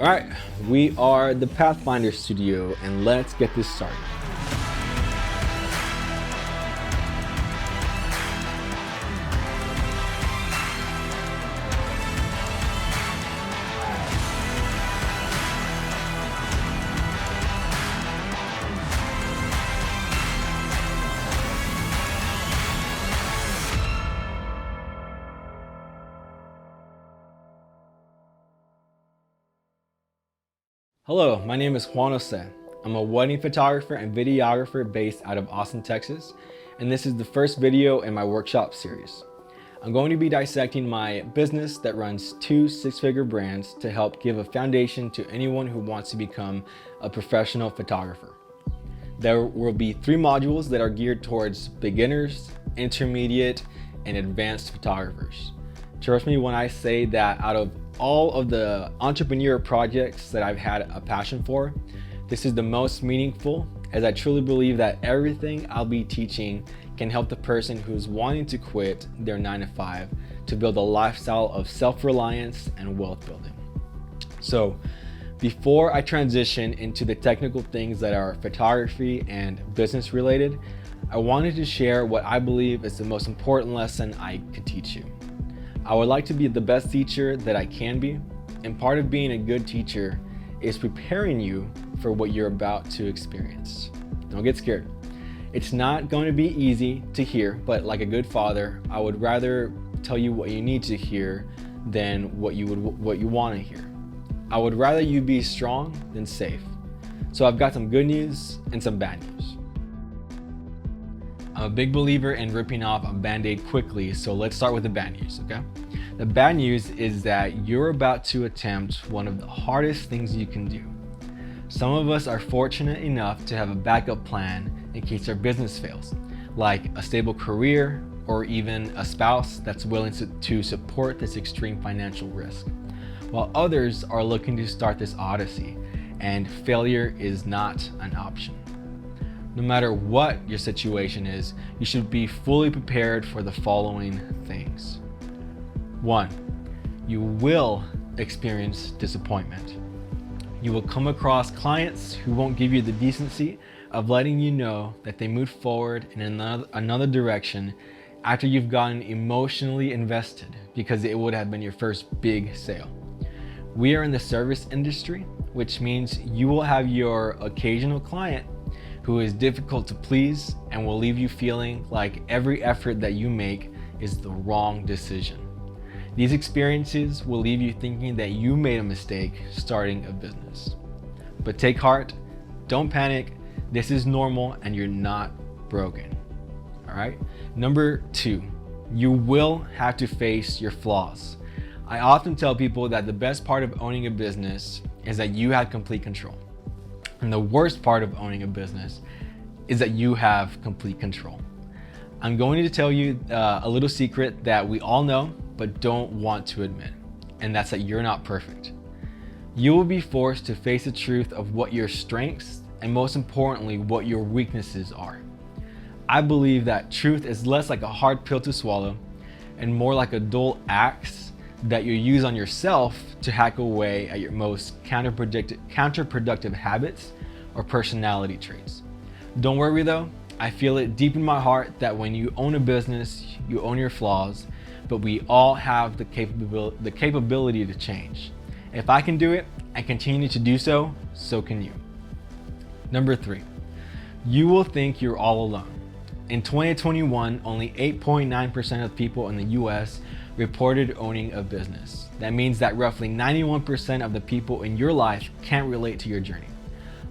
All right, we are the Pathfinders studio, and let's get this started. Hello, my name is Juan Jose. I'm a wedding photographer and videographer based out of Austin, Texas, and this is the first video in my workshop series. I'm going to be dissecting my business that runs 2 six-figure brands to help give a foundation to anyone who wants to become a professional photographer. There will be 3 modules that are geared towards beginners, intermediate, and advanced photographers. Trust me when I say that out of all of the entrepreneur projects that I've had a passion for, this is the most meaningful, as I truly believe that everything I'll be teaching can help the person who's wanting to quit their 9-to-5 to build a lifestyle of self-reliance and wealth building. So before I transition into the technical things that are photography and business related, I wanted to share what I believe is the most important lesson I could teach you. I would like to be the best teacher that I can be, and part of being a good teacher is preparing you for what you're about to experience. Don't get scared. It's not going to be easy to hear, but like a good father, I would rather tell you what you need to hear than what you want to hear. I would rather you be strong than safe. So I've got some good news and some bad news. I'm a big believer in ripping off a band-aid quickly, so let's start with the bad news, okay? The bad news is that you're about to attempt one of the hardest things you can do. Some of us are fortunate enough to have a backup plan in case our business fails, like a stable career or even a spouse that's willing to support this extreme financial risk, while others are looking to start this odyssey, and failure is not an option. No matter what your situation is, you should be fully prepared for the following things. 1. You will experience disappointment. You will come across clients who won't give you the decency of letting you know that they moved forward in another direction after you've gotten emotionally invested because it would have been your first big sale. We are in the service industry, which means you will have your occasional client who is difficult to please and will leave you feeling like every effort that you make is the wrong decision. These experiences will leave you thinking that you made a mistake starting a business. But take heart, don't panic, this is normal and you're not broken. All right? Number 2, you will have to face your flaws. I often tell people that the best part of owning a business is that you have complete control. And the worst part of owning a business is that you have complete control. I'm going to tell you a little secret that we all know but don't want to admit, and that's that you're not perfect. You will be forced to face the truth of what your strengths and most importantly, what your weaknesses are. I believe that truth is less like a hard pill to swallow and more like a dull axe that you use on yourself to hack away at your most counterproductive habits or personality traits. Don't worry though, I feel it deep in my heart that when you own a business, you own your flaws, but we all have the capability to change. If I can do it and continue to do so, so can you. Number 3, you will think you're all alone. In 2021, only 8.9% of people in the US reported owning a business. That means that roughly 91% of the people in your life can't relate to your journey.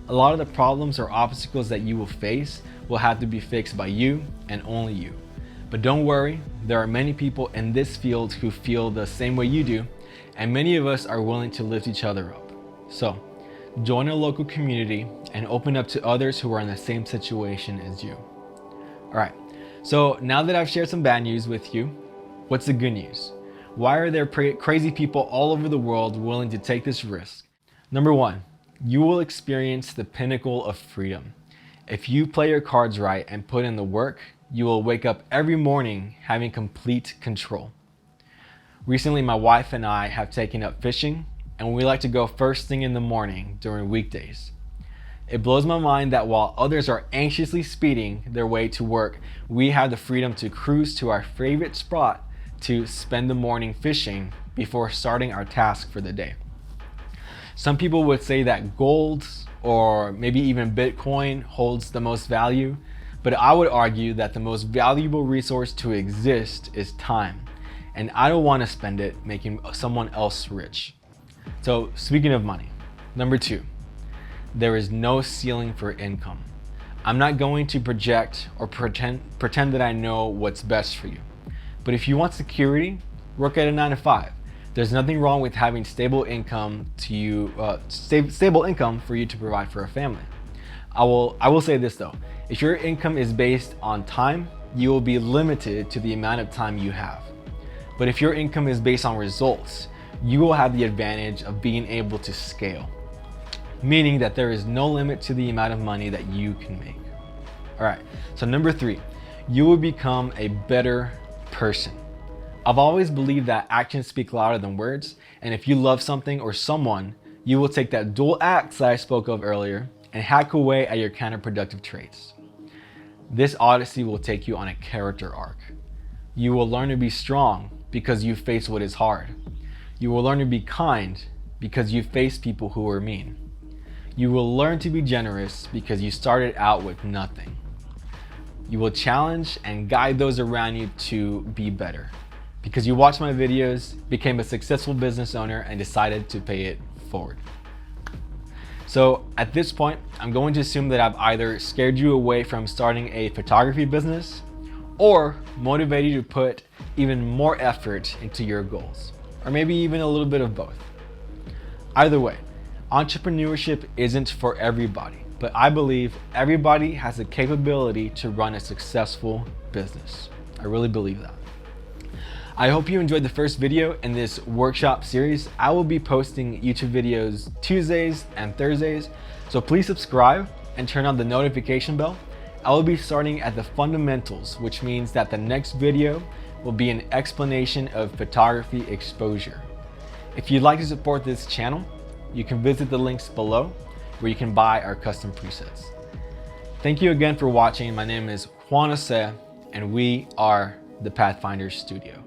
A lot of the problems or obstacles that you will face will have to be fixed by you and only you. But don't worry, there are many people in this field who feel the same way you do, and many of us are willing to lift each other up. So, join a local community and open up to others who are in the same situation as you. All right, so now that I've shared some bad news with you, what's the good news? Why are there crazy people all over the world willing to take this risk? Number 1, you will experience the pinnacle of freedom. If you play your cards right and put in the work, you will wake up every morning having complete control. Recently, my wife and I have taken up fishing, and we like to go first thing in the morning during weekdays. It blows my mind that while others are anxiously speeding their way to work, we have the freedom to cruise to our favorite spot to spend the morning fishing before starting our task for the day. Some people would say that gold or maybe even Bitcoin holds the most value, but I would argue that the most valuable resource to exist is time, and I don't want to spend it making someone else rich. So speaking of money, number 2, there is no ceiling for income. I'm not going to project or pretend that I know what's best for you. But if you want security, work at a 9 to 5. There's nothing wrong with having stable income for you to provide for a family. I will say this though, if your income is based on time, you will be limited to the amount of time you have. But if your income is based on results, you will have the advantage of being able to scale, meaning that there is no limit to the amount of money that you can make. All right, so number 3, you will become a better person. I've always believed that actions speak louder than words, and if you love something or someone, you will take that dual axe that I spoke of earlier and hack away at your counterproductive traits. This odyssey will take you on a character arc. You will learn to be strong because you face what is hard. You will learn to be kind because you face people who are mean. You will learn to be generous because you started out with nothing. You will challenge and guide those around you to be better because you watched my videos, became a successful business owner, and decided to pay it forward. So at this point, I'm going to assume that I've either scared you away from starting a photography business or motivated you to put even more effort into your goals, or maybe even a little bit of both. Either way, entrepreneurship isn't for everybody, but I believe everybody has the capability to run a successful business. I really believe that. I hope you enjoyed the first video in this workshop series. I will be posting YouTube videos Tuesdays and Thursdays, so please subscribe and turn on the notification bell. I will be starting at the fundamentals, which means that the next video will be an explanation of photography exposure. If you'd like to support this channel, you can visit the links below where you can buy our custom presets. Thank you again for watching. My name is Juan Jose, and we are the Pathfinders Studio.